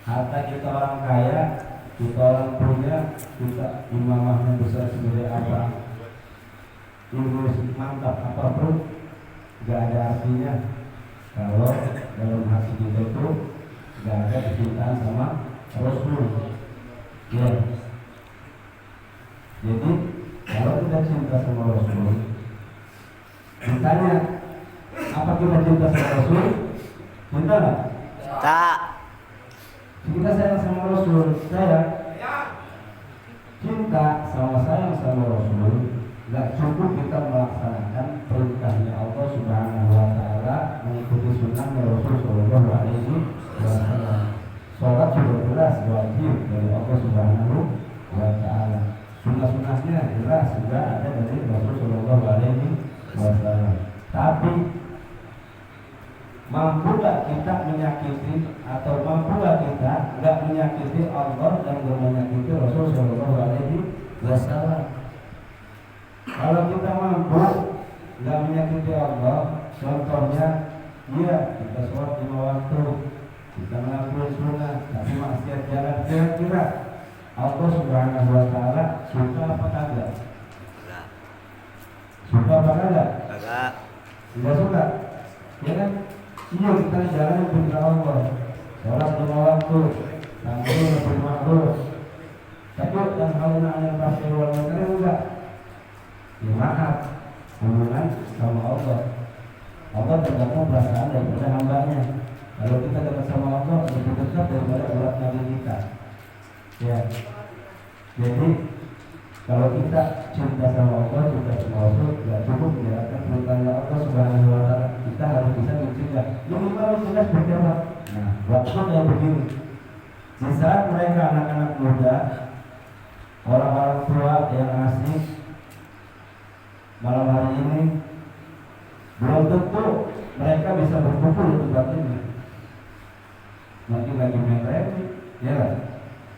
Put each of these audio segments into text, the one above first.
Harta kita orang kaya, kita orang punya, kita imamahnya besar sebagai apa, ilmu mantap apapun, gak ada artinya kalau dalam hati kita itu gak ada kecintaan sama Rasul. Ya. Jadi kalau kita cinta sama Rasul, ditanya apa kita cinta sama Rasul? Cinta nggak? Tak. Kita sayang sama Rasul, sayang. Cinta sama sayang sama Rasul, nggak cukup kita melaksanakan perintahnya Allah Subhanahu Wa Taala, mengikuti sunnahnya Rasul Shallallahu Alaihi Wasallam. Sholat sudah jelas wajib dari Allah Subhanahu Wa Taala. Sunnah-sunnahnya jelas juga ada dari Rasul Shallallahu Alaihi Wasallam. Tapi mampu gak kita menyakiti atau mampu gak kita gak menyakiti Allah dan gak menyakiti Rasul Shallallahu Alaihi Wasallam? Kalau kita mampu gak menyakiti Allah, contohnya, iya kita sholat 5 waktu, kita melakukan sunnah, tapi maksiat jalan kira-kira Allah Subhanahu Wa Taala suka apa kagak? Suka apa kagak? Kagak. Tidak suka, ya kan? Iya kita jalan perintah Allah, sholat 5 waktu, tampil bil ma'ruf. Tapi yang hauna 'anil fahsya'i wal munkar enggak. Ya maaf, hubungan sama Allah. Allah tergantung perasaan daripada hambanya. Kalau kita dekat sama Allah lebih dekat daripada urat nadi kita. Ya. Jadi kalau kita cinta sama Allah, cinta sama Rasul, tidak cukup menjalankan perintahnya Allah Subhanahu Wa Taala. Kita harus bisa mencegah. Minimal kita seperti apa? Nah, waktu yang begini. Di saat mereka anak-anak muda, orang-orang tua yang asik, malam hari ini belum tentu mereka bisa berkumpul di tempat ini. Mungkin lagi main remi, ya kan?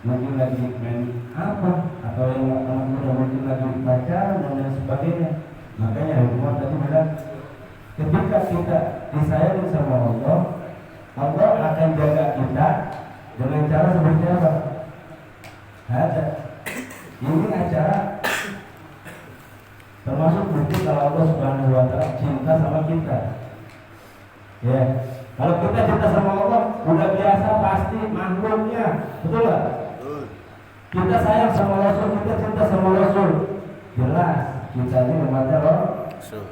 Mungkin lagi main apa? Atau yang anak muda mungkin lagi pacaran dan lain sebagainya. Makanya Umar tadi bilang, ketika kita disayangi sama Allah, Allah akan jaga kita dengan cara seperti apa? Ada. Ini acara termasuk bukti kalau Allah Subhanahu Wa Taala cinta sama kita. Ya, kalau kita cinta sama Allah, udah biasa pasti makhluknya, betul nggak? Kita sayang sama Rasul, kita cinta sama Rasul, jelas kita ini membaca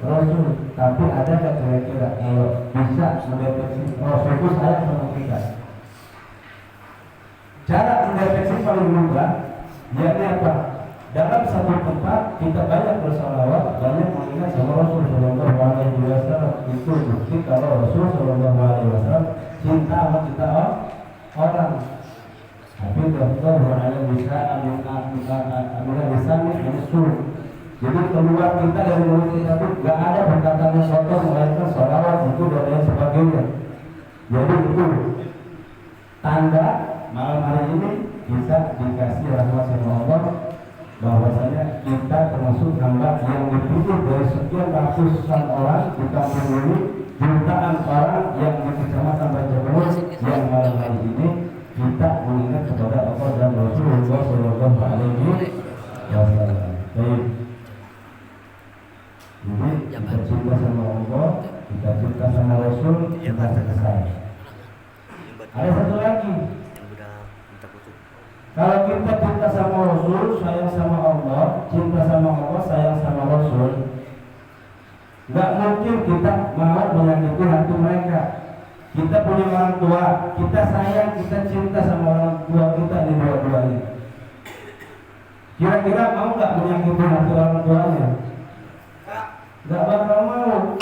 Rasul. Tapi ada nggak kira-kira kalau bisa mendeteksi Rasul itu sayang sama kita? Cara mendeteksi paling mudah, yakni apa? Dalam satu tempat kita banyak bersalawat, banyak mengingat sama Rasul Shallallahu Alaihi Wasallam. Itu bukti kalau Rasul Shallallahu Alaihi Wasallam cinta sama kita orang. Tapi dokter ada bisa ambil lisannya ini suruh. Jadi keluar kita dari mulut kita itu gak ada perkataan yang kotor melainkan salawat itu dan lain sebagainya. Jadi itu tanda malam hari ini bisa dikasih rahmat sama Allah, bahwasanya kita termasuk hamba yang dipilih dari sekian ratusan orang di kampung ini, jutaan orang yang di kecamatan Bacabelur yang malam hari ini kita mengingat kepada Allah dan Rasulullah Shallallahu Alaihi Wasallam. Baik. Jadi kita cinta sama Allah, kita cinta sama Rasul, kita selesai. Ada satu lagi. Kalau kita cinta sama Rasul, sayang sama Allah, cinta sama Allah, sayang sama Rasul, nggak mungkin kita mau menyakiti hati mereka. Kita punya orang tua, kita sayang, kita cinta sama orang tua kita di dua-duanya. Kira-kira mau nggak menyakiti hati orang tuanya? Nggak bakal mau.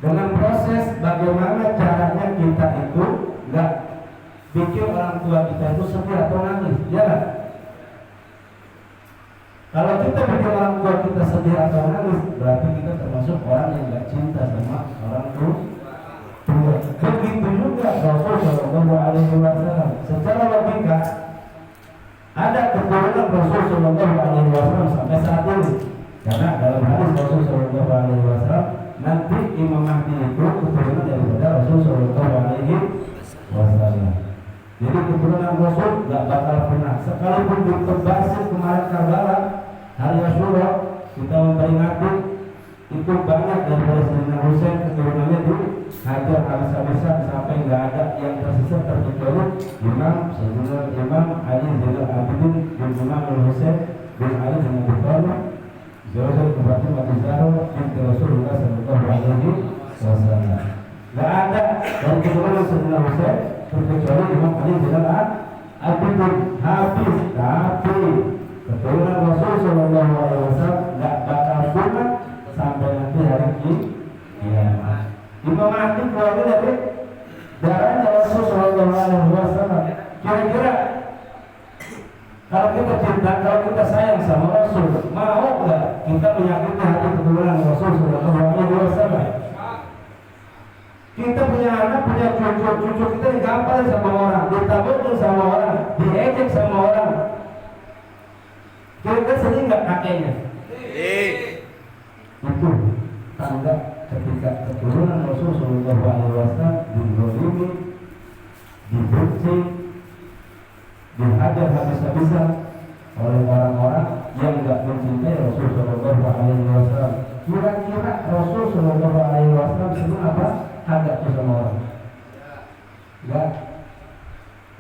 Dengan proses bagaimana caranya kita itu nggak bikin orang tua kita itu sedih atau nangis, ya kan? Kalau kita bikin orang tua kita sedih atau nangis, berarti kita termasuk orang yang nggak cinta sama orang tua. Begitu juga Rasul Shallallahu Alaihi Wasallam. Secara logika ada keturunan Rasul Shallallahu Alaihi Wasallam sampai saat ini. Karena dalam hadis Rasul Shallallahu Alaihi Wasallam, nanti Imam Mahdi itu keturunan daripada Rasul Shallallahu Alaihi Wasallam. Jadi pernah. Sekalipun di Basir kemarin Karbala hari Asyura kita memperingati itu banyak dari Sayyidina Husain keturunannya dihajar habis-habisan sampai nggak ada yang tersisa terkecuali Sayyidina Imam Ali Zainal Abidin bin Imam Husain bin Ali bin Abi Thalib Zawjul Fatimah Zahra binti Rasulullah sallallahu alaihi wasallam. Nggak ada dari keturunan Sayyidina Husain terkecuali Imam Ali Zainal Abidin habis, tapi keturunan Rasul sallallahu alaihi wasallam nggak bakal punah sampai nanti hari kiamat. Imam Mahdi keluarga dari darahnya Rasul sallallahu alaihi wasallam. Kira-kira kalau kita cinta, kalau kita sayang sama Rasul, mau nggak kita menyakiti hati keturunan Rasul sallallahu alaihi wasallam? Kita punya anak, punya cucu kita digampar sama orang, ditaburin sama orang, diejek sama orang. Kira-kira sedih nggak kakeknya? Itu tanda ketika keturunan Rasul sallallahu alaihi wasallam dizalimi, dibenci, dihajar habis-habisan oleh orang-orang yang tidak mencintai Rasul sallallahu alaihi wasallam. Kira-kira Rasul sallallahu alaihi wasallam senang apa? Hajar sama orang? Enggak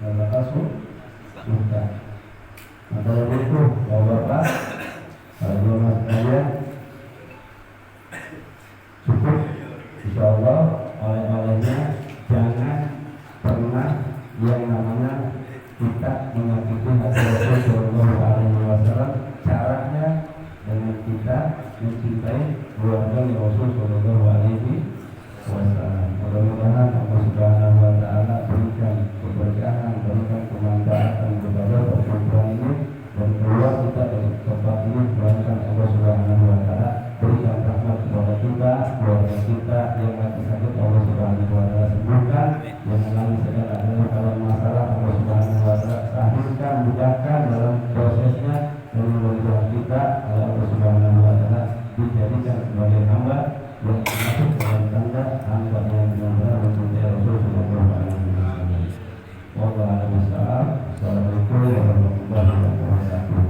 bakal suka. Maka dari itu, Bapak-bapak, para mas kalian, cukup insyaallah oleh-olehnya jangan pernah yang namanya kita menyakiti hati Rasul sallallahu alaihi wasallam. Caranya dengan kita mencintai keluarga Rasul sallallahu alaihi wasallam. Mudah-mudahan Allah Subhanahu wa taala berikan keberkahan, berikan kemanfaatan kepada perkumpulan ini dan keluar kita dari tempat ini. Mudah-mudahan Allah Subhanahu wa taala berikan rahmat kepada kita, keluarga kita yang lagi sakit Allah Subhanahu wa taala sembuhkan, yang mengalami segala dalam masalah Allah Subhanahu wa taala sahihkan, mudahkan dalam prosesnya, dan mudah-mudahan kita Allah Subhanahu wa taala dijadikan sebagai hamba yang masuk dalam tanda hamba yang benar-benar mencintai Rasul sallallahu alaihi wasallam. Wallahu a'lam bishawab. Assalamualaikum warahmatullahi wabarakatuh.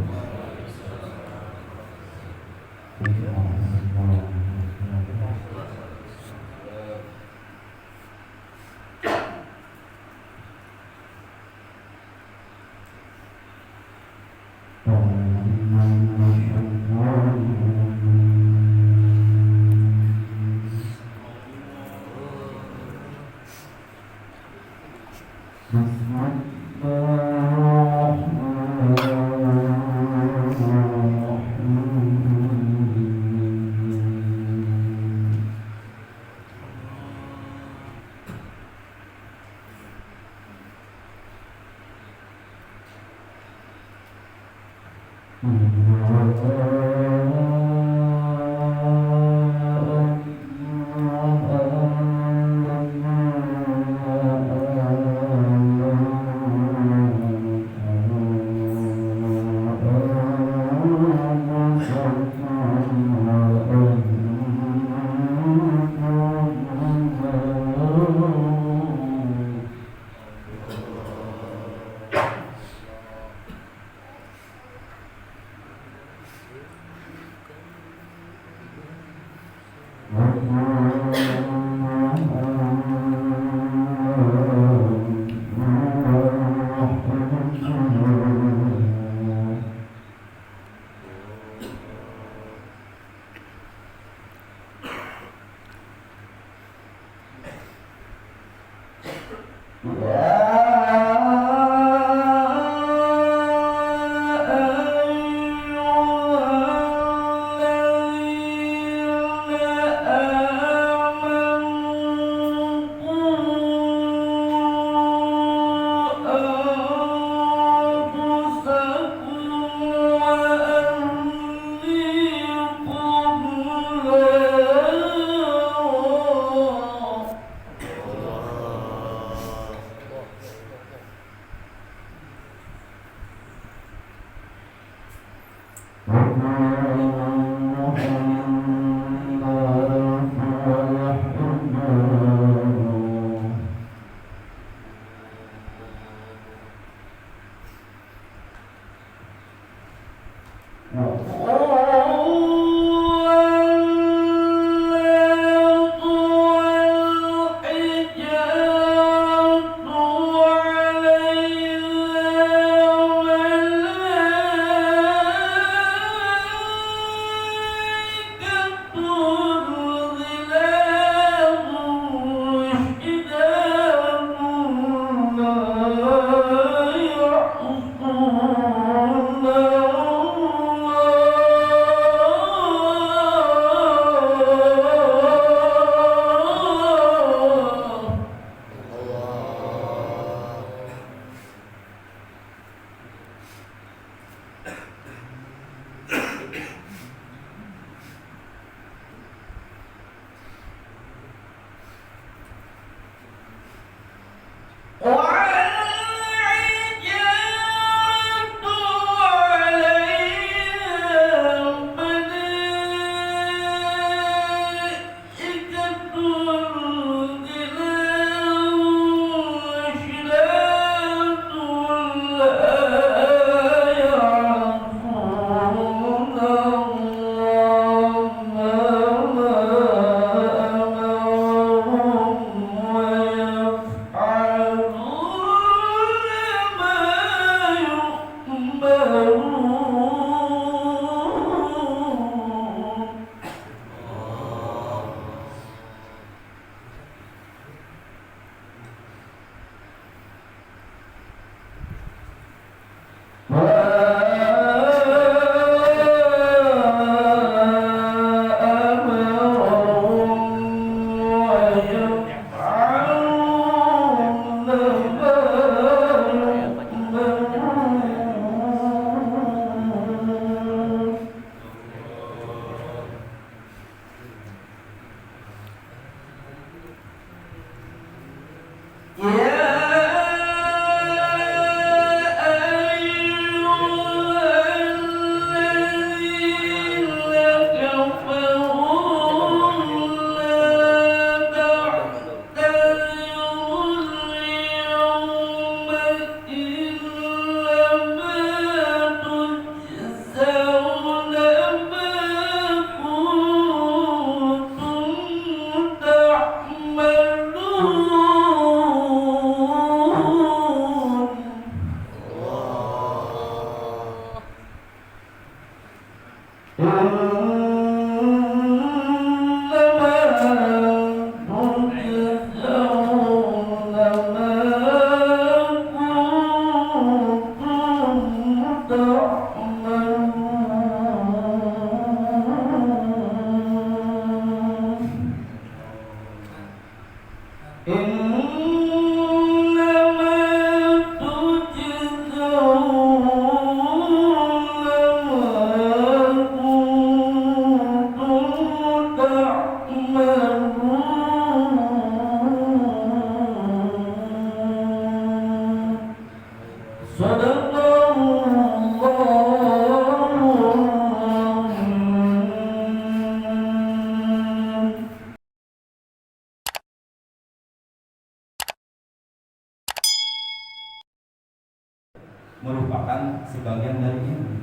merupakan sebagian dari ini.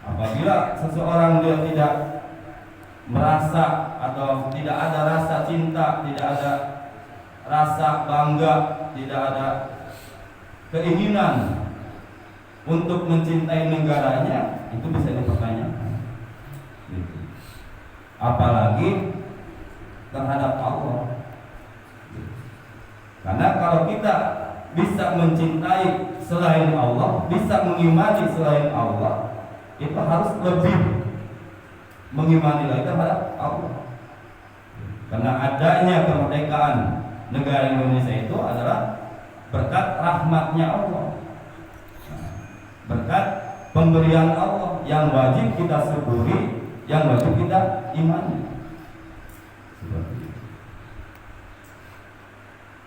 Apabila seseorang dia tidak merasa atau tidak ada rasa cinta, tidak ada rasa bangga, tidak ada keinginan untuk mencintai negaranya, itu bisa dipertanyakan. Apalagi terhadap Allah. Karena kalau kita bisa mencintai selain Allah, bisa mengimani selain Allah, itu harus lebih mengimani lagi terhadap Allah. Karena adanya kemerdekaan negara Indonesia itu adalah berkat rahmatnya Allah, berkat pemberian Allah yang wajib kita syukuri, yang wajib kita imani.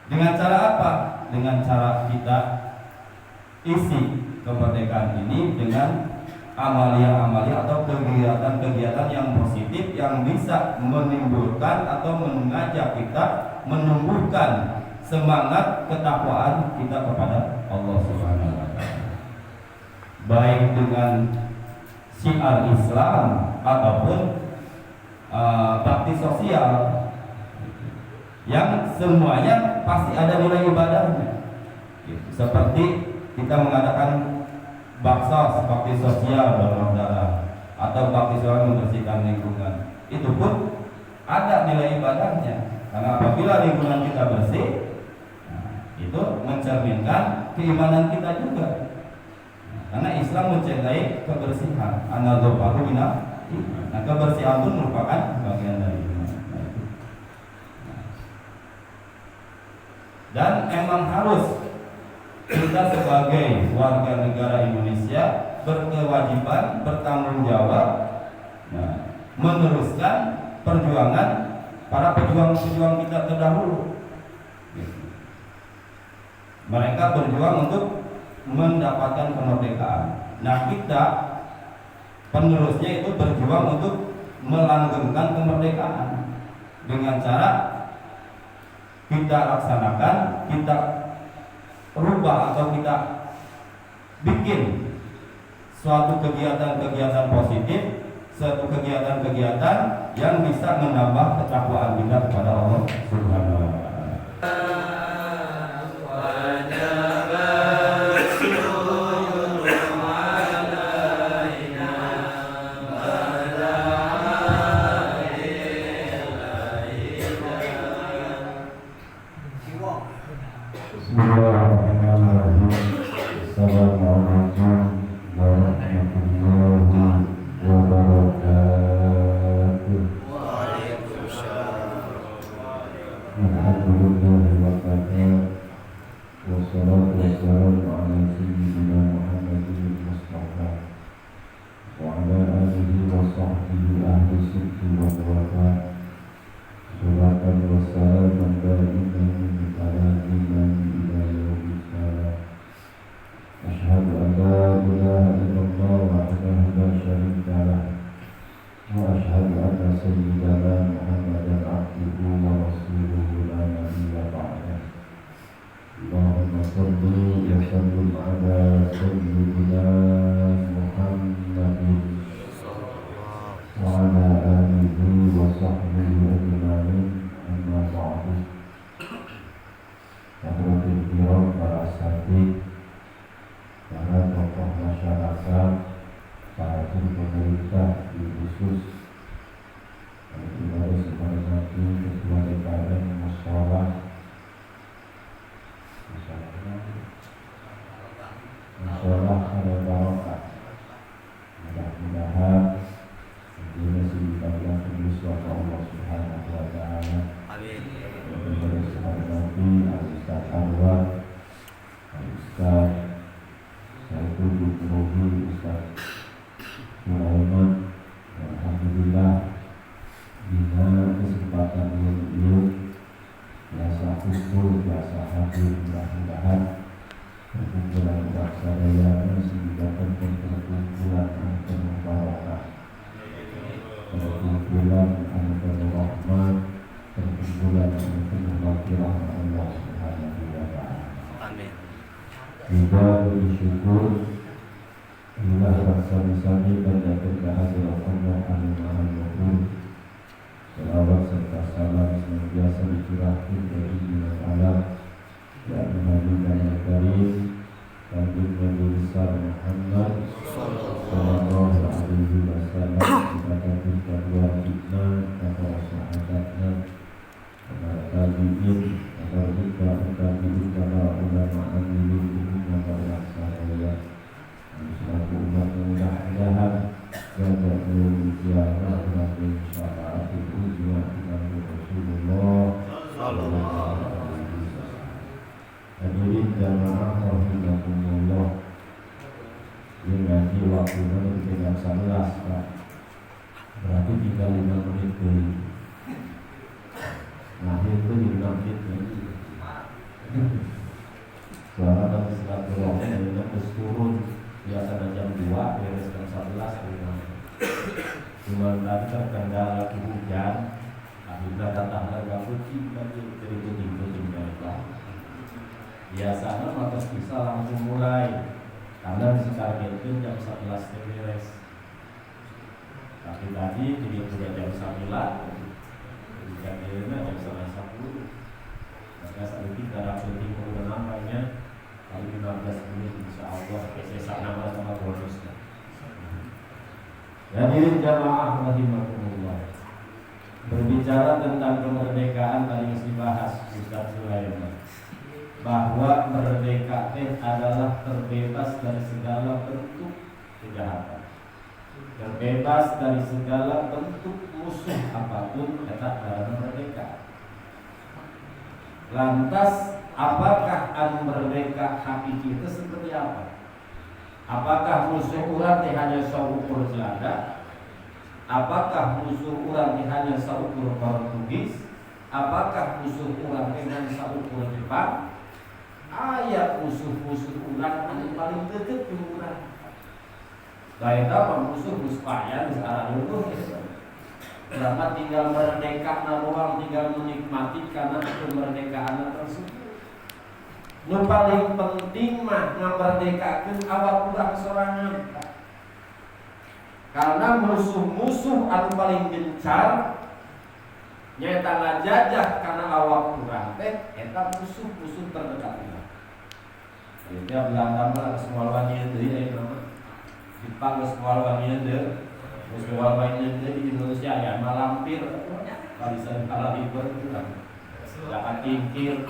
Dengan cara apa? Dengan cara kita isi kemerdekaan ini dengan amalia-amalia atau kegiatan-kegiatan yang positif yang bisa menimbulkan atau mengajak kita menumbuhkan semangat ketakwaan kita kepada Allah Subhanahu wa taala. Baik dengan syiar Islam ataupun bakti sosial yang semuanya pasti ada nilai ibadahnya. Seperti kita mengadakan baksos bakti sosial donor darah atau bakti sosial membersihkan lingkungan, itu pun ada nilai ibadahnya. Karena apabila lingkungan kita bersih, itu mencerminkan keimanan kita juga. Karena Islam mencintai kebersihan. An-nadhafatu minal iman. Nah, kebersihan pun merupakan bagian dari iman. Dan emang harus kita sebagai warga negara Indonesia berkewajiban, bertanggung jawab, meneruskan perjuangan para pejuang-pejuang kita terdahulu. Mereka berjuang untuk mendapatkan kemerdekaan. Nah, kita penerusnya itu berjuang untuk melanggengkan kemerdekaan dengan cara kita laksanakan, kita rubah atau kita bikin suatu kegiatan-kegiatan positif, suatu kegiatan-kegiatan yang bisa menambah ketakwaan kita kepada Allah Subhanahu wa taala. Biasanya matas bisa langsung mulai karena ditargetkan jam 11 beres. Tapi tadi dia sudah jam 9, jadinya jam 11.10. Maka saat ini cara penting udah namanya kali 15 menit insya Allah. Saya sama bonusnya. Hadirin jamaah rahimakumullah. Berbicara tentang kemerdekaan tadi mesti bahas Ustaz Sulaiman, bahwa merdeka adalah terbebas dari segala bentuk kejahatan, terbebas dari segala bentuk musuh apapun tetap dalam merdeka. Lantas apakah merdeka hakiki itu seperti apa? Apakah musuh orang hanya saukur Belanda? Apakah musuh orang hanya saukur Portugis? Apakah musuh orang hanya saukur Jepang? Ayat musuh-musuh orang yang paling dekat dengan orang. Baik apa musuh supaya di sekarang itu dapat tinggal merdeka naruang tinggal menikmati karena kemerdekaan tersebut. Nu paling penting mah ngamerdekakeun awak urang sorangan. Karena musuh-musuh anu paling gencar nyaeta ngajajah karena awak urang teh eta musuh-musuh terdekat urang. Dia Belanda mah semua wanita deui aya nama. Jepang semua wanita deui. Semua wanita di Indonesia ya malampir barisan kalahibeur urang. Dapat tingkir.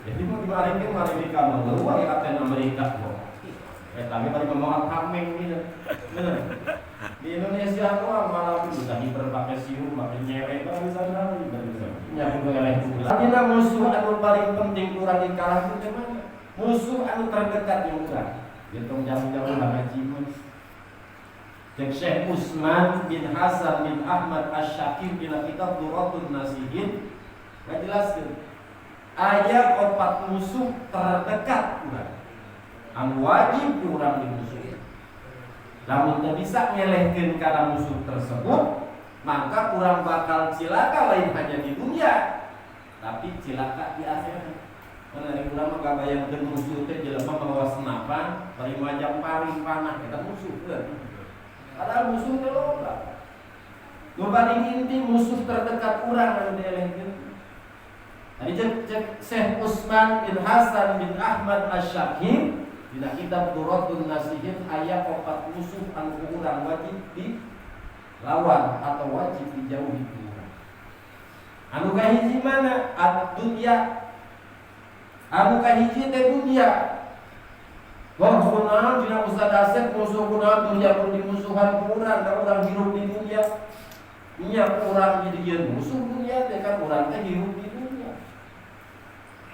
Jadi mau dibalikin mari kamu luar ya Kapten Amerika kok. Tapi tadi ngomong kameng gitu. Bener. Di Indonesia tuh malah bisa diperpakai siu, pakai nyewek bisa lagi bisa. Nyambung oleh pula. Tapi musuh anu paling penting kurang dikalahkan itu mana? Musuh anu terdekat yang kurang. Hitung jauh-jauh ngaji mun. Cek Syekh Usman bin Hasan bin Ahmad Asy-Syakir bin kitab Duratun Nasihin ngajelaskeun aya 4 musuh terdekat urang anu wajib urang dimusuhi. Lamun teu bisa ngelehkeun kana musuh tersebut, maka urang bakal cilaka lain hanya di dunia, tapi cilaka di akhirat. Menarik urang mah kabayangkeun musuh teh jelema mawa senapan, bari majang paring panah eta musuh kan. Padahal musuh teh loba. Nu paling inti musuh terdekat urang anu dielehkeun. Tadi cek Syekh Usman bin Hasan bin Ahmad Asy-Syakir dina kitab Duratun Nasihin aya 4 musuh anu urang wajib dilawan atau wajib dijauhi urang. Anu kahiji mana? Ad-dunya. Anu kahiji teh dunya. Wah kunaon dina Ustaz Asep musuh kunaon dunya pun dimusuhan ku urang, da urang hirup di dunya. Nya urang jadi musuh dunya teh kan urang teh hirup di dunya.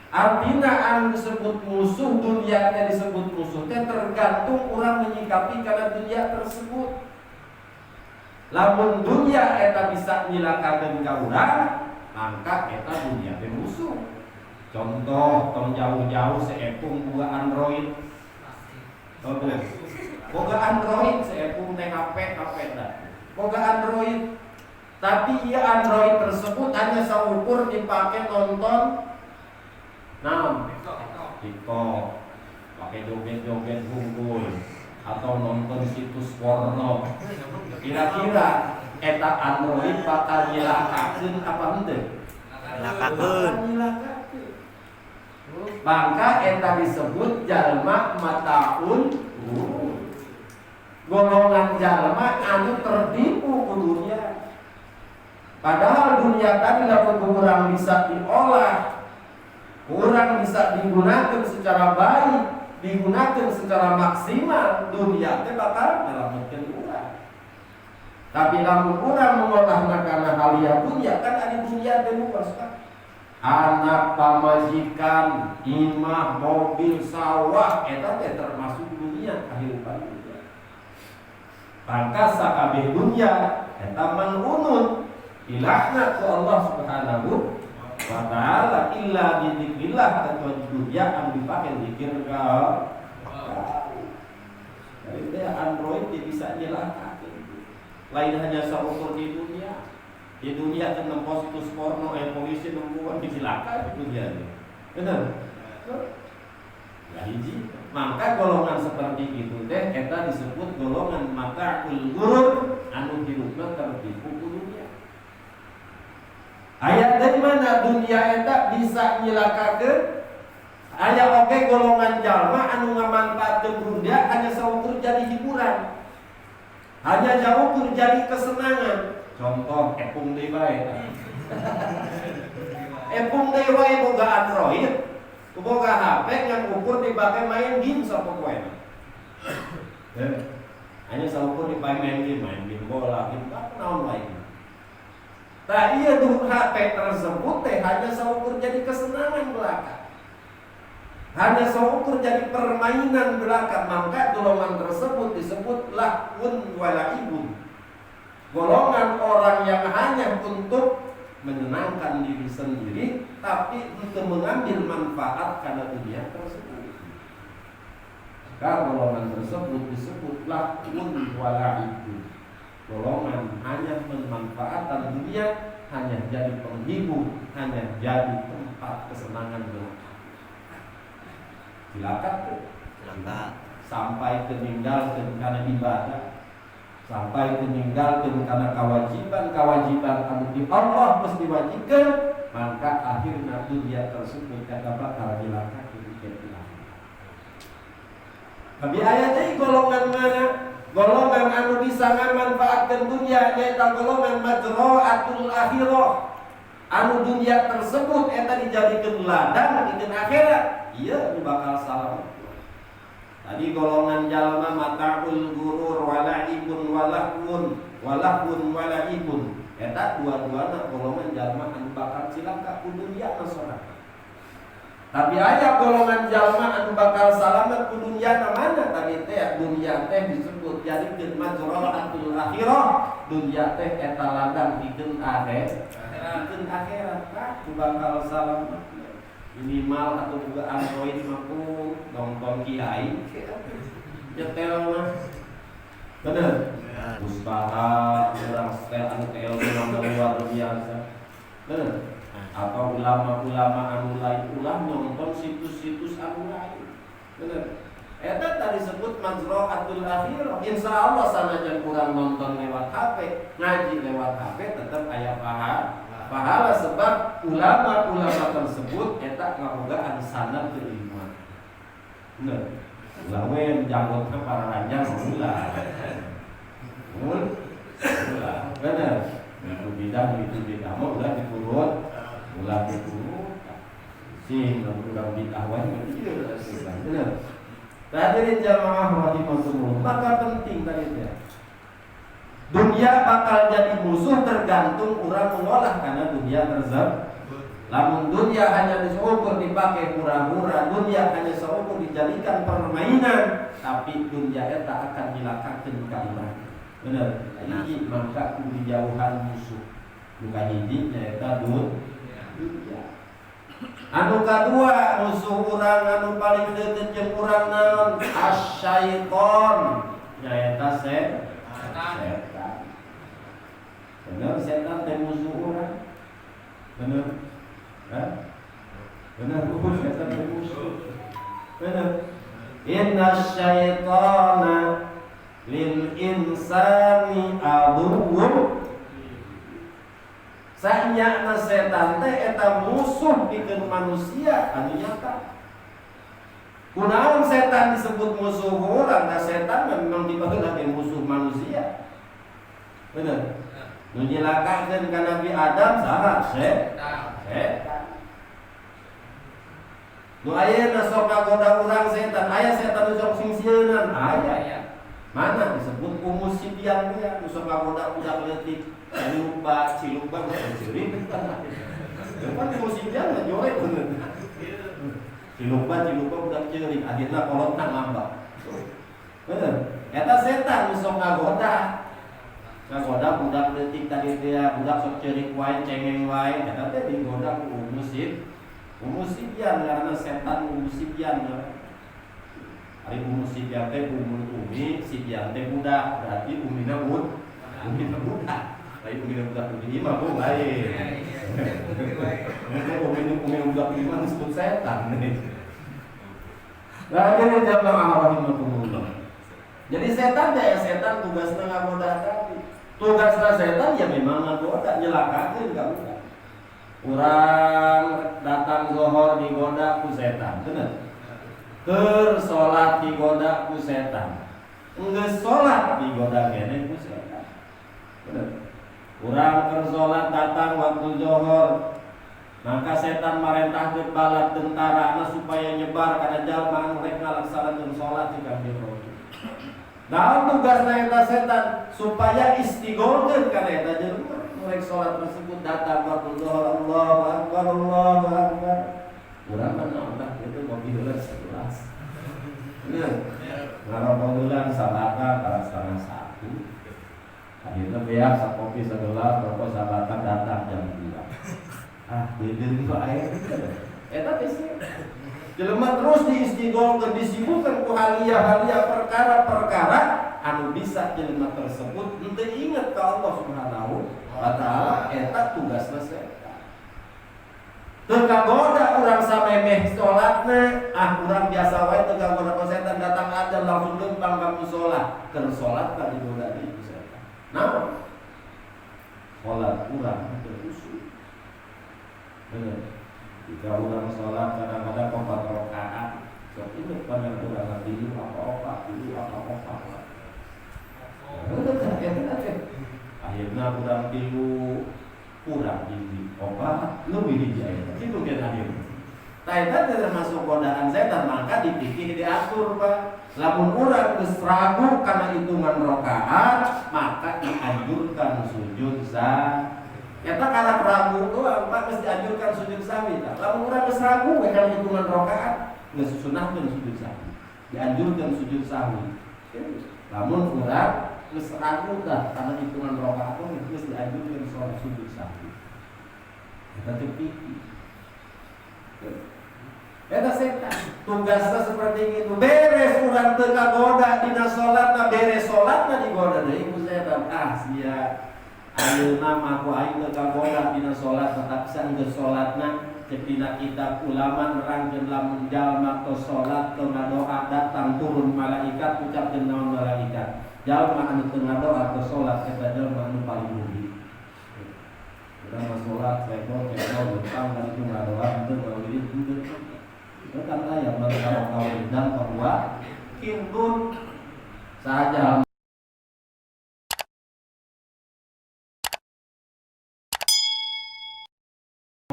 Artinya anu disebut musuh dunia teh disebut musuh teh tergantung orang menyikapi karena dunia tersebut. Lamun dunia eta bisa nyilakakeun ka urang, maka eta dunia teh musuh. Contoh tong jauh-jauh seepung boga Android. Contoh. Boga Android seepung teh HP da. Boga Android. Tapi ieu Android tersebut hanya saukur dipake nonton TikTok, pakai joget-joget unggul atau nonton situs porno. Kira-kira eta Android bakal nyilakakeun apa henteu? Nyilakakeun. Maka eta disebut jalma mataun golongan jalma anu tertipu ku dunia. Padahal dunia tadi lamun kurang bisa diolah, kurang bisa digunakan secara baik, digunakan secara maksimal, dunia teh bakal nyelametkeun urang. Tapi lamun urang mengolahna kana halia dunia, kan ada dunia teh luas kan. Anak pamajikan, imah, mobil, sawah, eta teh termasuk dunia kehidupan dunia. Maka sakabeh dunia eta manunut ilahna ku Allah Subhanahu wa ta'ala illa bidzikrillah atau dunia anu dipake zikir ka. Jadi dia Android dia bisa nyilakakeun. Lain hanya saukur di dunia. Di dunia kan nempos situs porno, polisi nempuan dicilaka di dunia. Benar? Ya hiji. Maka golongan seperti itu teh eta disebut golongan mata'ul ghurur anu hidupna tertipu ku dunia. Ayat dari mana dunia eta bisa nyilakakeun? Aya oge golongan jalma anu ngamanfaatkeun dunia hanya saukur jadi hiburan. hanya jauh terjadi kesenangan. Contoh epung deui bae. Epung deui wae boga Android, boga HP yang ukur dipake main game sapopoena. Hanya saukur dipake main game bola, game naon wae. Tah ieu HP tersebut teh hanya saukur jadi kesenangan belaka. Hanya saukur jadi permainan belaka, maka golongan tersebut disebut lahun walaibun. Golongan orang yang hanya untuk menyenangkan diri sendiri, tapi untuk mengambil manfaat karena dunia tersebut. Maka golongan tersebut disebut lahun walaibun. Golongan hanya memanfaatkan dunia, hanya jadi penghibur, hanya jadi tempat kesenangan belaka. Silakan tuh. Sampai meninggalkan karena ibadah, sampai meninggalkan karena kewajiban anu di Allah mesti diwajibkan, maka akhirnya dunia tersebut kata bakal dilaka kira-kira. Tapi ayatnya golongan mana? Golongan anu bisa manfaatkan dunia yaitu golongan majra'atul akhirah. Anu dunia tersebut eta dijadikeun ladang dikeun akhirat, ieu bakal salah. Tadi golongan jalma mata'ul gurur walaibun walahun walaibun. Eta dua-duana golongan jalma anu bakal cilaka ku dunia nasional. Tapi aya golongan jalma anu bakal salamet ku dunia mana? Tadi teh dunia teh disebut jadikeun majra'atul akhirah. Dunia teh eta ladang dikeun akhirat Pak, bakal salamet. Minimal atau juga Android mampu nonton kiai nyetel mah bener usaha orang setel anu TL luar biasa bener atau ulama-ulama anu lain ulah nonton situs-situs anu lain bener eta tadi disebut majra'atul akhirah. Insyaallah sanajan kurang nonton lewat HP, ngaji lewat HP tetap aya pahala sebab ulama-ulama tersebut eta ngabogaan sanad teu iman. Bener. Ulah we janggotna para ranjang ulah. Ulah. Bener. Itu bidang mah ulah diturut, ulah diturut. Sing udah bid'ah wae bener. Hadirin jamaah rahimakumullah. Maka penting tadi ya. Dunia bakal jadi musuh tergantung orang mengolah karena dunia tersebut. Lamun dunia hanya diseukur dipakai hura-hura, dunia hanya seukur dijadikan permainan, tapi dunia eta akan dilakakeun kalimat. Bener. Hiji maka kudu dijauhan musuh. Bukan hiji nyaeta dunia. Anu kadua musuh urang anu paling deukeut jeung urang naon? Asy-syaiton. Nyaeta setan. Benar setan teh musuh orang. Benar. Benar setan teh musuh. Benar. Inna syaitana lil insani aduwwun. Sanyana setan teh eta musuh pikeun manusia anu nyata. Kunaon setan disebut musuh orang? Nah setan memang dibagi musuh manusia. Benar. Nu dilakakeun ka Nabi Adam saha? Setan. Nu ayeuna sok ngagoda urang setan, aya setan nu sok singsieunan, aya. Mana disebut umus sibian teh nu sok ngagoda budak leutik, cilumba bukan ceurik. Kan umus sibian mah jorek bener. Cilumba budak ceurik, akhirna kolotna ngambak. Bener. Eta setan nu sok ngagoda budak leutik tadi dia budak sok ceurik wae cengeng wae eta teh digoda ku umusibian karena setan umusibian ari umusibian teh umi sibian teh budak berarti umina budak lain umina budak di imah bu lain umina budak di imah disebut setan nah ini jamaah rahimahumullah. Jadi setan ya setan tugasna ngagoda tadi. Tugasna setan ya memang ngagoda nyelakakeun ka urang. Urang datang zuhur digoda ku setan, bener. Keur salat digoda ku setan. Geus salat digoda keneh ku setan. Bener. Urang keur salat datang waktu zuhur. Maka setan marentahkeun bala tentarana supaya nyebar kana jalma anu rek ngalaksanakeun salat di Kanjeng Rasul. Naon tugasna eta setan? Supaya istigholkeun kana eta jelema nu rek salat tersebut datang waktu zuhur, Allahu akbar, Allahu akbar. Urang mah naon tah kitu ngopi heula 11. Bener. Ngarobolan sabatan tara setengah 1. Akhirnya beak sakopi segelas, rokok sabatan datang jam 2. Beden itu air. Eta teh jelema terus diistigholkeun disibukkan ku halia-halia perkara-perkara anu bisa jelema tersebut henteu inget ka Allah Subhanahu wa taala. Eta tugasna setan. Teu kagoda urang samemeh salatna, urang biasa wae teu kagoda ku setan datang adzan langsung leumpang ka mushola. Keur salat ka digoda di setan. Naon? Salat urang teu khusyuk. Benar. Jika orang sholat kadang-kadang 4 rakaat, sok ingat pada orang dulu apa-apa. Akhirnya kurang dulu kurang ini obat lebih dijahit. Itu kan akhirnya. Taitan termasuk godaan setan, maka dipikir diatur Pak. Lamun urang geus ragu karena hitungan rakaat, maka dianjurkan sujud sahwi. Eta karena ragu doang, Pak geus dianjurkan sujud sahwi. Lamun urang geus ragu we kana hitungan rakaat, geus sunahkeun sujud sahwi. Dianjurkan sujud sahwi. Lamun urang geus ragu tah kana hitungan rakaat geus dianjurkan salat sujud sahwi. Eta teh pikir. Eta setan tugasna seperti itu. Beres urang teu kagoda dina salatna, beres salatna digoda deui ku setan. Sia ayeuna mah ku aing teu kagoda dina salat tetap sanggeus salatna cek dina kitab ulama nerangkeun lamun jalma tos salat teu ngadoa datang turun malaikat ucapkeun naon malaikat. Jalma anu teu ngadoa tos salat eta jalma anu paling rugi. Urang mah salat rekor leumpang dan itu ngadoa teu ngawiri henteu. Itu kan aya mangkara kawin dan bahwa kintun saja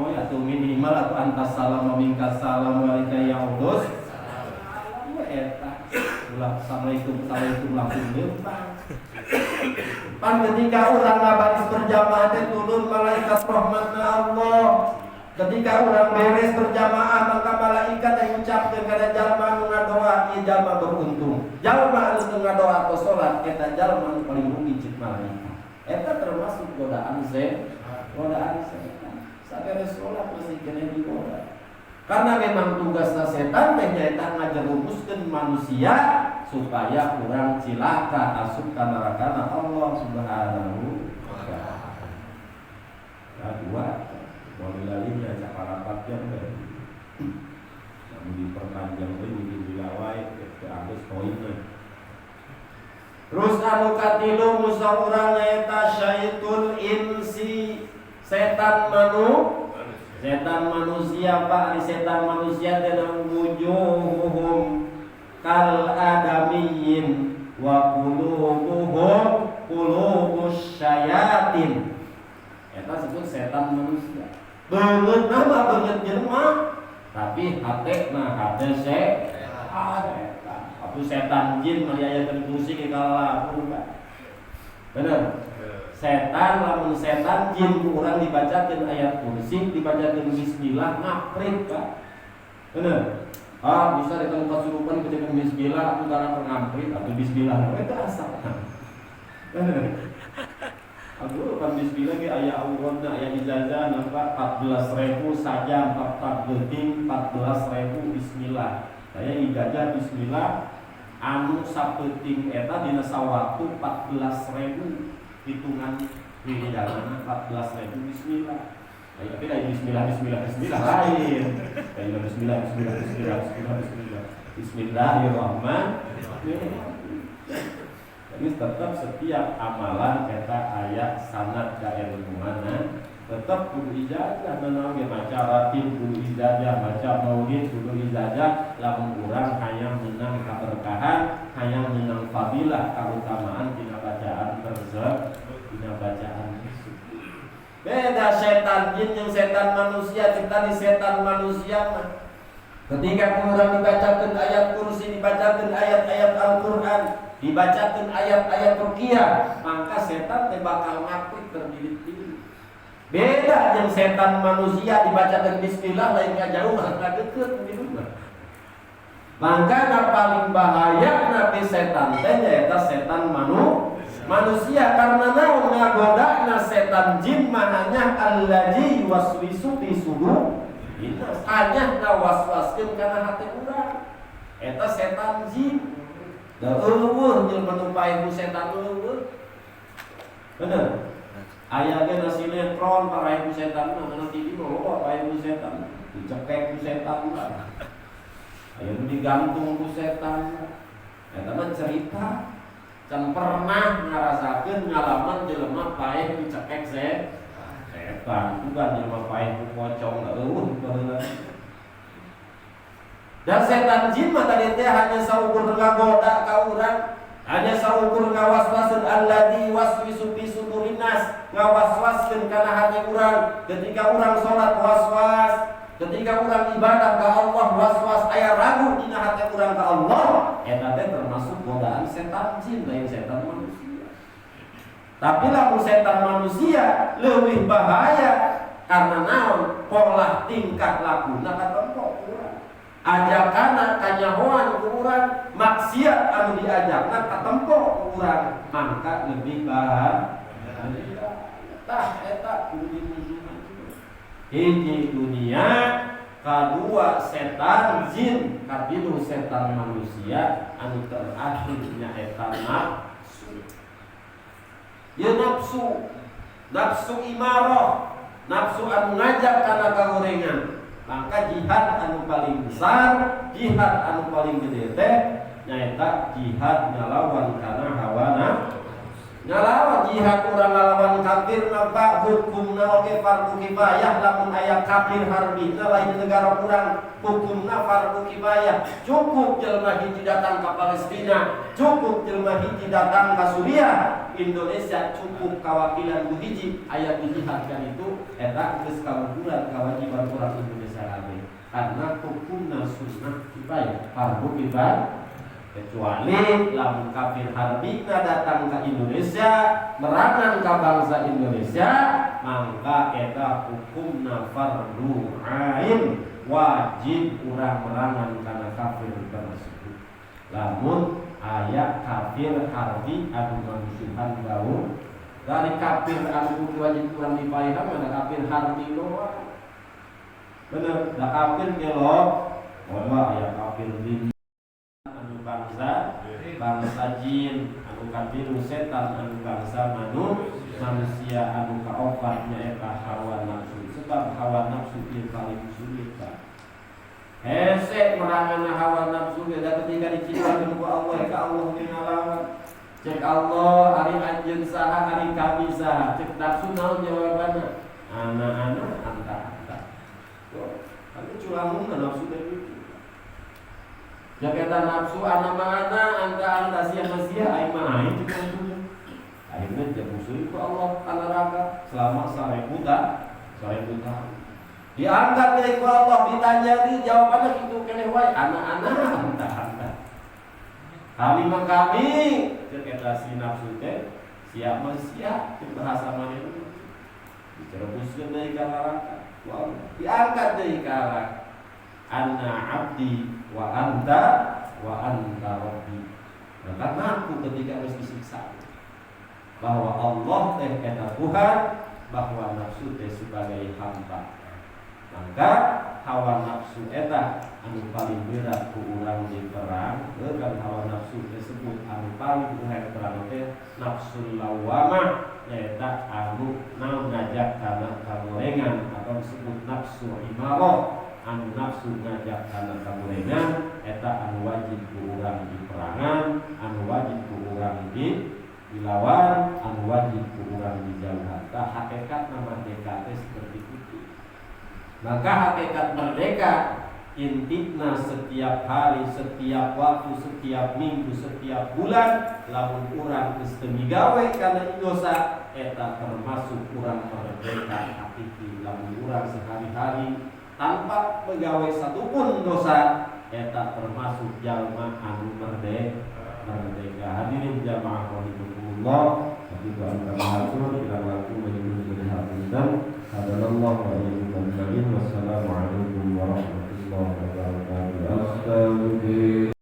atau minimal atau antas salam memingkas salam walika yaudus eta ulah assalamualaikum langsung leumpang. Pan ketika urang ngabaris berjamaah teh turun malaikat rahmatna Allah. Ketika orang beres berjamaah maka malaikat yang ucapkeun kana jalma nu ngadoa ieu jalma beruntung. Jalma anu teu ngadoa atau salat eta jalma anu paling rugi cik malaikat. Eta termasuk godaan setan. Saberes salat masih kena digoda. Karena memang tugasna setan teh nyaeta ngajerumuskeun manusia supaya urang cilaka asup ka neraka Allah Subhanahu wa taala. Dua Walilali ya cakarapat jam dari namun diperpanjang ini dilawai ke atas poinnya. Terus anu katilu musa urang nyaeta syaitul insi setan manusia Pak. Di setan manusia dengan wujuhuhum kal adamiyin wa qulubuhum qulubus syayatin. Eta sebut setan manusia. Beungeut nama beungeut jelema, tapi hatena hate setan. Atuh setan jin mah diayakeun musik ke kalapur Pak. Bener. Setan lamun setan jin ku urang dibacakeun ayat kursi, dibacakeun bismillah ngaprit Pak. Bener. Bisa di tempat kasurupan dibacakeun bismillah atuh kana ngamprit atuh bismillah eta asal. Bener. Aduh, kan bismillah ge aya awurna aya ijazah nampak 14.000 saja 4 geting 14.000 bismillah. Saya ijazah bismillah anu sapeting eta dina sawaktu 14.000 hitungan wiridana 14.000 bismillah. Tapi dari bismillah lain. Dari bismillah. Bismillahirrahmanirrahim. Jadi tetap setiap amalan kita ayat sanad ka ilmuana tetap kudu ijazah nanaoge maca ratib kudu ijazah, maca maulid kudu ijazah, lamun urang hayang menang kaberkahan, hayang menang fadilah kautamaan dina bacaan tersebut, dina bacaan tersebut. Beda setan jin jeung setan manusia, kita di setan manusia mah ketika urang dibacakeun ayat kursi, dibacakeun ayat-ayat Al-Qur'an, dibacakeun ayat-ayat ruqyah, maka setan teh bakal ngapik terdidik. Beda yang setan manusia dibacakan bismillah lain jauh ka deukeut gitu. Maka paling bahaya nabi setan teh nyaeta setan manusia karena naon ngagodana setan jin mananya allazi yuwaswisu fi sudur innas hanya ngawaswaskeun kana hati urang eta setan jin. Da eueuh jelema nu paeh ku setan eueuh. Bener. Aya ge na sinetron para ibu setan mah na TV mah loba para ibu setan dicekek ku setan mah aya nu digantung ku setan eta mah cerita can pernah ngarasakeun ngalaman jelema paeh dicekek setan bukan jelema paeh ku pocong eueuh baheula. Dan setan jin mah tadi teh hanya saukur ngagoda ka urang, hanya saukur ngawaswaseun alladzi waswisu fi sudurin nas, ngawaswaskeun kana hati urang. Ketika urang salat waswas, ketika urang ibadah ka Allah waswas, aya ragu dina hati urang ka Allah, eta teh termasuk godaan setan jin lain setan manusia. Tapi lamun setan manusia leuwih bahaya karena naon? Pola tingkah lakuna katempo urang. Ajakana kanyahoan ku urang, maksiat anu diajakna katempo ku urang, mangka lebih bahaya. Tah eta kudu dimusuhan. Hiji dunia, kadua setan jin, katilu setan manusia, anu terakhir nyaeta nafsu. Ya nafsu imarah, nafsu anu ngajak kana kagorengan. Maka jihad anu paling besar, jihad anu paling gede teh nyaeta jihad ngalawan kana hawa nafsu. Ngalawan jihad urang ngalawan kafir maka hukumna oge fardu kifayah, lamun aya kafir harbina lain negara urang hukumna fardu kifayah. Cukup jelema hiji datang ka Palestina, cukup jelema hiji datang ka Suriah, Indonesia cukup kawakilan ku hiji aya jihad kan itu eta geus kaluhuran kewajiban urang Indonesia kabeh. Karena hukumna sunnah kifayah, fardu kifayah. Kecuali lamun kafir harbina datang ke Indonesia merangan ke bangsa Indonesia, maka eta hukumna fardu ain, wajib urang merangan karena kafir tersebut. Lamun aya kafir harbi anu manusihan gaul dari kafir anu wajib urang dipaihan ada kafir harbi doang. Bener, da kafir gelo, wala aya kafir din bangsa jin anu kabiru setan anu bangsa manusia anu kaopat nyaeta hawa nafsu. Sebab hawa nafsu ieu paling sulit. Hese merangana hawa nafsu beda ketika diciptakeun ku Allah ka Allah ngalawan. Cek Allah hari anjeun saha hari kami saha. Cek nafsu naon jawabanna? Ana anta. Tapi culamun nafsu teh jaketa nafsu ana mana anta sia-sia ai mah ai cukup. Akhirnya dia musuh itu Allah kana neraka selama 1000 tahun. Diangkat dari Allah ditanyai jawabannya gitu keneh wae ana anta. Kami mah kami jaketa si nafsu teh sia manusia teu bahasa mane dicerebuskeun deui ka neraka. Diangkat deui ka neraka. Anna abdi wa anta rabbi. Karena aku ketika harus disiksa bahwa Allah teh eta Tuhan, bahwa nafsu teh sebagai hamba. Maka hawa nafsu eta anu paling berat ku urang di perang, dan hawa nafsu tersebut anu paling berat perang teh nafsul lawamah, nyaeta anu naon ngajak kana kagorengan atau disebut nafsu imarah. Anu nafsu ngajak kana kagorengan eta anu wajib ku urang di perangan, anu wajib ku urang di dilawan anu wajib ku urang dijauhan. Tah hakikat merdeka teh seperti itu. Maka hakikat merdeka intina setiap hari, setiap waktu, setiap minggu, setiap bulan lamun urang geus teu migawe kana dosa eta termasuk urang merdeka hakiki. Lamun urang sehari-hari tanpa megawe satupun dosa eta termasuk jalma anu merdeka. Hadirin jamaah rahimakumullah, kebutuhan kami hatur ila waktu menyebut dan hadallahu wa iyyakum ajmain. Wassalamualaikum warahmatullahi wabarakatuh. Astagfirullah.